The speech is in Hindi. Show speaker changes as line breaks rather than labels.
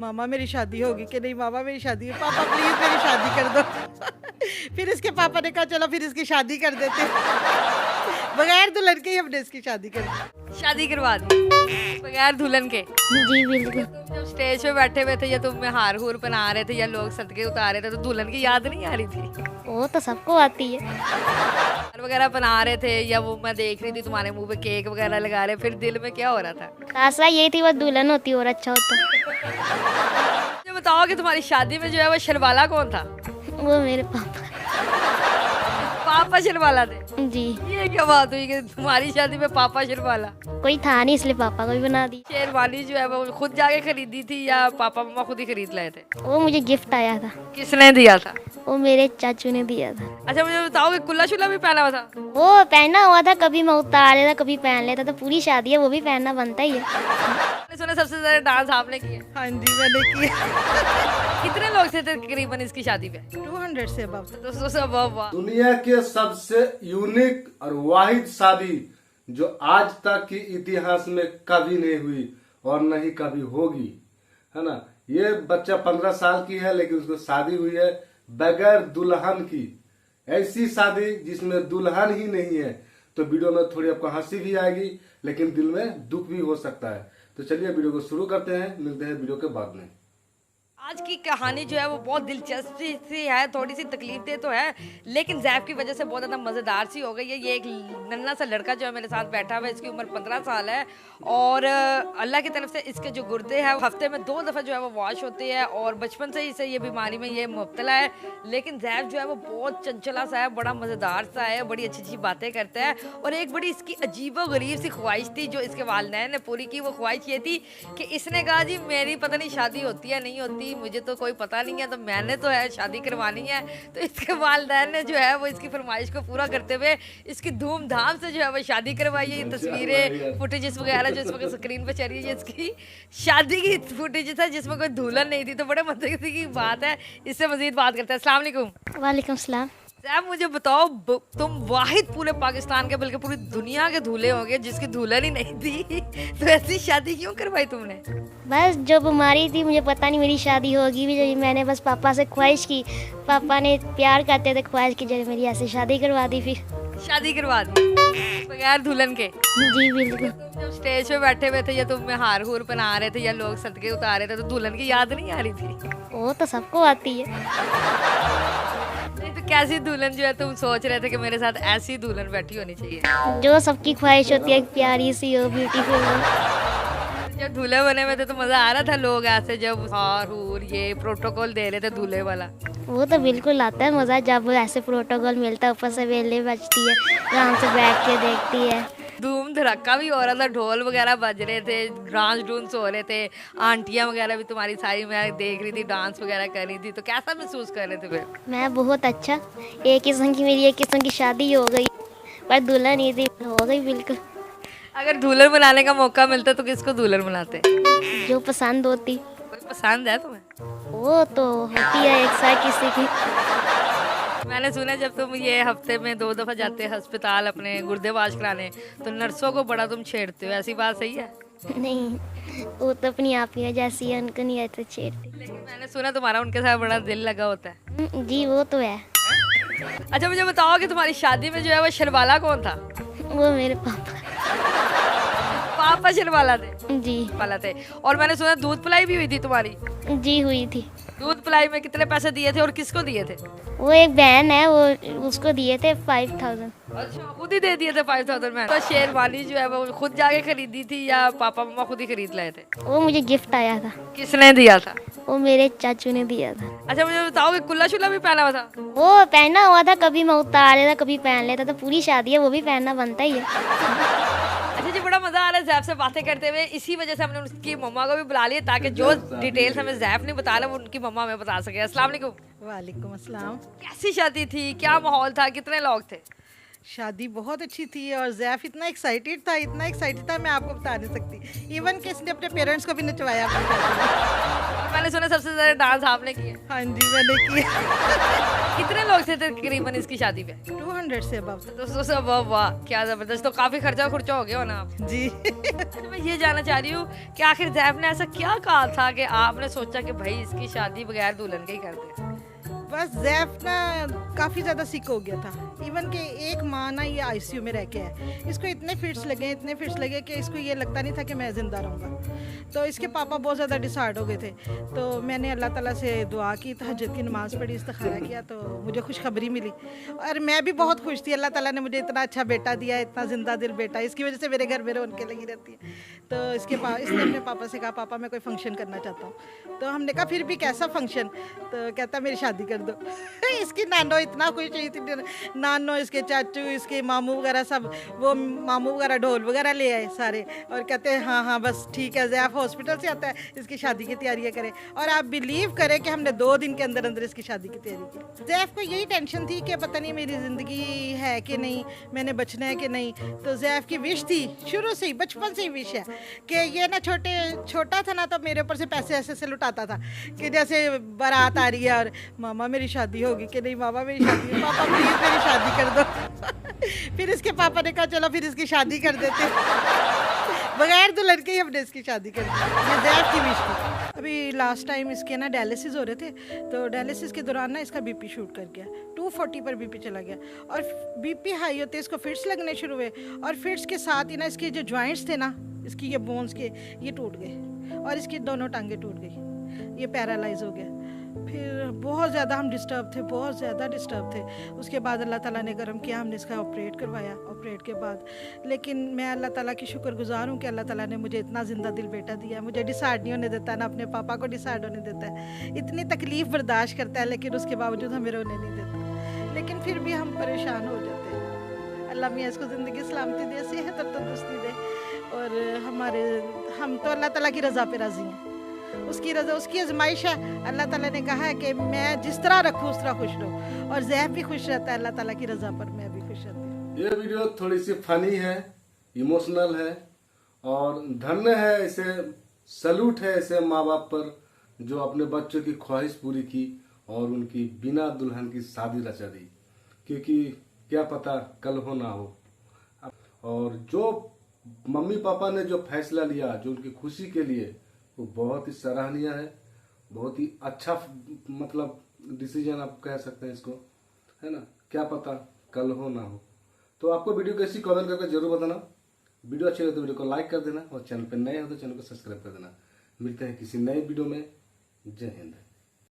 मामा मेरी शादी होगी कि नहीं, मामा मेरी शादी है, पापा प्लीज मेरी शादी कर दो। फिर इसके पापा ने कहा चलो फिर इसकी शादी कर देते। बगैर दुल्हन के ही हमने इसकी शादी कर दी।
शादी करवा दी बगैर दुल्हन के।
जी बिल्कुल।
तुम जब स्टेज पे बैठे हुए थे या तुम हार हूर पहना रहे थे या लोग सदके उतार रहे थे तो दुल्हन की याद नहीं आ रही थी?
वो तो सबको आती है।
हार वगैरह पहना रहे थे या वो मैं देख रही थी तुम्हारे मुंह पे केक वगैरह लगा रहे, फिर दिल में क्या हो रहा था?
खासा यही थी, वो दुल्हन होती और अच्छा होता।
मुझे बताओ कि तुम्हारी शादी में जो है वो शरवाला कौन था?
वो मेरे पापा।
पापा शरवाला थे?
जी।
ये क्या बात हुई कि तुम्हारी शादी में पापा शरवाला?
कोई था नहीं इसलिए पापा को भी बना दी।
शेरवानी जो है वो खुद जाके खरीदी थी या पापा मम्मा खुद ही खरीद लाए थे?
वो मुझे गिफ्ट आया था।
किसने दिया था?
वो मेरे चाचू ने दिया था।
अच्छा मुझे बताओ कि कुल्ला शुल्ला भी पहना हुआ था?
वो पहना हुआ था, कभी मैं उतार लेता कभी पहन लेता, तो पूरी शादी है वो भी पहनना बनता ही है।
मैंने सुना सबसे ज्यादा डांस आपने किया।
हाँ जी मैंने किया।
कितने लोग थे तकरीबन इसकी शादी पे?
200 से अबव।
दोस्तों से वाह।
दुनिया के सबसे यूनिक और वाहिद शादी जो आज तक के इतिहास में कभी नहीं हुई और न ही कभी होगी, है ना। ये बच्चा 15 साल की है लेकिन उसको शादी हुई है बगैर दुल्हन की। ऐसी शादी जिसमें दुल्हन ही नहीं है। तो वीडियो में थोड़ी आपको हंसी भी आएगी लेकिन दिल में दुख भी हो सकता है। तो चलिए वीडियो को शुरू करते हैं, मिलते हैं वीडियो के बाद में।
आज की कहानी जो है वो बहुत दिलचस्प सी है, थोड़ी सी तकलीफ दे तो है लेकिन जैफ की वजह से बहुत ज़्यादा मज़ेदार सी हो गई है। ये एक नन्ना सा लड़का जो है मेरे साथ बैठा हुआ है, इसकी उम्र 15 साल है और अल्लाह की तरफ से इसके जो गुर्दे हैं हफ्ते में 2 दफ़ा जो है वो वॉश होते हैं और बचपन से ही इसे ये बीमारी में ये मुब्तला है। लेकिन जैफ जो है वो बहुत चंचला सा है, बड़ा मज़ेदार सा है, बड़ी अच्छी अच्छी बातें करता है और एक बड़ी इसकी अजीब व गरीब सी ख्वाहिश थी जो इसके वालिदैन ने पूरी की। वो ख्वाहिश ये थी कि इसने कहा जी मेरी पता नहीं शादी होती है नहीं होती, मुझे तो कोई पता नहीं है, तो मैंने तो है शादी करवानी है। तो इसके वालिदैन ने जो है वो इसकी फरमाइश को पूरा करते हुए इसकी धूमधाम से जो है वो शादी करवाई है। ये तस्वीरें फुटेजेस वगैरह जो इस वक्त स्क्रीन पे चल रही है इसकी शादी की फुटेजेस है जिसमें कोई दुल्हन नहीं थी। तो बड़े मजे की बात है, इससे मजीद बात करते हैं। अस्सलाम वालेकुम।
वालेकुम सलाम।
साहब मुझे बताओ तुम वाहिद पूरे पाकिस्तान के बल्कि पूरी दुनिया के दूल्हे होंगे जिसकी दुल्हन ही नहीं थी, तो ऐसी शादी क्यों करवाई तुमने?
बस जो बीमारी थी मुझे पता नहीं मेरी शादी होगी भी, जो मैंने बस पापा से ख्वाहिश की, पापा ने प्यार करते थे ख्वाहिश की, जब मेरी ऐसी शादी करवा दी। फिर शादी
करवा दी बगैर दुल्हन के?
जी बिल्कुल।
तुम जब स्टेज पे बैठे हुए थे या तुम हार हूर पहना रहे थे या लोग सदके उतार रहे थे तो दुल्हन की याद नहीं आ रही थी?
वो तो सबको आती है।
नहीं तो कैसी दुल्हन जो है तुम सोच रहे थे कि मेरे साथ ऐसी दुल्हन बैठी होनी चाहिए?
जो सबकी ख्वाहिश होती है, प्यारी सी हो, ब्यूटीफुल हो।
जब दूल्हे बने हुए थे तो मजा आ रहा था, लोग ऐसे जब हार हूर ये प्रोटोकॉल दे रहे थे दूल्हे वाला?
वो तो बिल्कुल आता है मज़ा, जब ऐसे प्रोटोकॉल मिलता है, ऊपर से वेले बजती है, आराम से बैठ के देखती है।
धूम धड़क्का भी हो रहा था, ढोल वगैरह बज रहे थे, डांस डूंस हो रहे थे, आंटियां वगैरह भी तुम्हारी सारी मैं देख रही थी डांस वगैरह कर रही थी। तो कैसा महसूस कर रहे थे फिर?
मैं बहुत अच्छा। एक किस्म की मेरी एक किस्म की शादी हो गई, पर दुल्हन नहीं थी, हो गई बिल्कुल।
अगर दुल्हन बनाने का मौका मिलता तो किसको दुल्हन बनाते?
जो पसंद होती।
कोई पसंद है तुम्हें?
वो तो होती है एक साथ किसी की।
मैंने सुना जब तुम ये हफ्ते में 2 दफ़ा जाते हैं अस्पताल अपने गुर्दे वाश कराने तो नर्सों को बड़ा तुम छेड़ते हो, ऐसी बात सही है?
नहीं, वो तो अपनी आप ही है, जैसी है उनको नहीं ऐसे छेड़ती।
लेकिन मैंने सुना तुम्हारा उनके साथ बड़ा दिल लगा होता है।
जी वो तो है।
अच्छा मुझे बताओ कि तुम्हारी शादी में जो है वो शरवाला कौन था?
वो मेरे पापा।
पापा शरवाला थे?
जी
वाला थे। और मैंने सुना दूध पिलाई भी हुई थी तुम्हारी?
जी हुई थी।
दूध पिलाई में कितने पैसे दिए थे और किसको दिए थे?
वो एक बहन है, वो उसको दिए थे 5000।
अच्छा खुद ही दे दिए थे 5000 में? तो शेरवानी जो है वो खुद जाके खरीदी थी या पापा मम्मा खुद ही खरीद लाए थे?
वो मुझे गिफ्ट आया था।
किसने दिया था?
वो मेरे चाचू ने दिया था।
अच्छा मुझे बताओ कि कुल्ला शुल्ला भी पहना हुआ था?
वो पहना हुआ था, कभी मैं उतार लेता कभी पहन लेता, तो पूरी शादी है वो भी पहनना बनता ही है।
अच्छा जी बड़ा मजा आ रहा है जैफ से बातें करते हुए। इसी वजह से हमने उनकी मम्मा को भी बुला लिया ताकि जो डिटेल्स हमें जैफ नहीं बता रहा वो उनकी मम्मा हमें बता सके। अस्सलाम वालेकुम।
वालेकुम अस्सलाम।
कैसी शादी थी, क्या माहौल था, कितने लोग थे?
शादी बहुत अच्छी थी और जैफ इतना एक्साइटेड था मैं आपको बता नहीं सकती। इवन कि इसने अपने पेरेंट्स को भी नचवाया अपनी शादी में।
और मैंने सुना सबसे ज्यादा डांस आपने किया?
हाँ जी मैंने किया।
कितने लोग थे तकरीबन इसकी शादी पे?
200 से अबव।
दोस्तों सब वाह वाह, क्या जबरदस्त। तो काफी खर्चा हो गया हो ना आप।
जी।
तो मैं ये जानना चाह रही हूँ कि आखिर जैफ ने ऐसा क्या कहा था कि आपने सोचा कि भाई इसकी शादी बगैर दुल्हन के ही कर दे।
बस जैफ ना काफ़ी ज़्यादा सिक हो गया था। इवन कि एक माह ना ये आईसीयू में रह के है। इसको इतने फिट्स लगे कि इसको ये लगता नहीं था कि मैं ज़िंदा रहूँगा। तो इसके पापा बहुत ज़्यादा डिसार्ड हो गए थे। तो मैंने अल्लाह ताला से दुआ की, तहज्जुद की नमाज़ पढ़ी, इस्तिखारा किया, तो मुझे खुशखबरी मिली और मैं भी बहुत खुश थी। अल्लाह ताला ने मुझे इतना अच्छा बेटा दिया, इतना ज़िंदा दिल बेटा। इसकी वजह से मेरे घर में रौनकें लगी रहती है। तो इसने अपने पापा से कहा, पापा मैं कोई फंक्शन करना चाहता हूँ। तो हमने कहा फिर भी कैसा फंक्शन? तो कहता मेरी शादी कर दो। इसकी नानो इतना खुश हुई थी, नानो, इसके चाचू, इसके मामू वगैरह सब, वो मामू वगैरह ढोल वगैरह ले आए सारे और कहते हैं हाँ हाँ बस ठीक है, जैफ हॉस्पिटल से आता है, इसकी शादी की तैयारियां करें। और आप बिलीव करें कि हमने 2 दिन के अंदर अंदर इसकी शादी की तैयारी की। जैफ को यही टेंशन थी कि पता नहीं मेरी ज़िंदगी है कि नहीं, मैंने बचना है कि नहीं। तो जैफ की विश थी शुरू से ही, बचपन से ही विश है कि ये ना छोटा था ना तो मेरे ऊपर से पैसे ऐसे से लुटाता था कि जैसे बारात आ रही है और मामा मेरी शादी होगी कि नहीं, मामा मेरी शादी, पापा प्लीज मेरी शादी कर दो। फिर इसके पापा ने कहा चलो फिर इसकी शादी कर देते। बगैर दुल्हन के ही हमने इसकी शादी कर दी। ये जैफ की विश थी। अभी लास्ट टाइम इसके ना डायलिसिस हो रहे थे, तो डायलिसिस के दौरान ना इसका बीपी शूट कर गया, 240 पर बीपी चला गया। और बीपी हाई होते इसको फिट्स लगने शुरू हुए और फिट्स के साथ ही ना इसके जो जॉइंट्स थे ना, इसकी ये बोन्स के, ये टूट गए और इसकी दोनों टांगे टूट गई, ये पैरालाइज हो गया। फिर बहुत ज़्यादा हम डिस्टर्ब थे, बहुत ज़्यादा डिस्टर्ब थे। उसके बाद अल्लाह ताला ने करम किया, हमने इसका ऑपरेट करवाया। ऑपरेट के बाद लेकिन मैं अल्लाह ताला की शुक्रगुजार हूँ कि अल्लाह ताला ने मुझे इतना ज़िंदा दिल बेटा दिया। मुझे डिसाइड नहीं होने देता, ना अपने पापा को डिसाइड होने देता है। इतनी तकलीफ़ बर्दाश्त करता है लेकिन उसके बावजूद हमें रोने नहीं देता। लेकिन फिर भी हम परेशान हो जाते हैं। अल्लाह मियाँ इसको ज़िंदगी सलामती दे, सेहत और तंदुरुस्ती दे। और हम तो अल्लाह ताला की रज़ा पे राज़ी हैं। उसकी रज़ा, उसकी आजमाइश है। अल्लाह ताला ने कहा है कि मैं जिस तरह रखूँ उस तरह खुश रहो, और जैफ भी खुश रहता है अल्लाह ताला की रज़ा पर, मैं भी खुश रहती हूँ।
ये वीडियो थोड़ी सी फनी है, इमोशनल है और धन्य है, इसे सैल्यूट है ऐसे माँ बाप पर जो अपने बच्चों की ख्वाहिश पूरी की और उनकी बिना दुल्हन की शादी रचा दी। क्योंकि क्या पता कल हो ना हो। और जो मम्मी पापा ने जो फैसला लिया, जो उनकी खुशी के लिए, वो बहुत ही सराहनीय है, बहुत ही अच्छा मतलब डिसीजन आप कह सकते हैं इसको, है ना। क्या पता कल हो ना हो। तो आपको वीडियो कैसी कमेंट करके जरूर बताना। वीडियो अच्छी लगे तो वीडियो को लाइक कर देना और चैनल पर नए हो तो चैनल को सब्सक्राइब कर देना। मिलते हैं किसी नए वीडियो में। जय हिंद।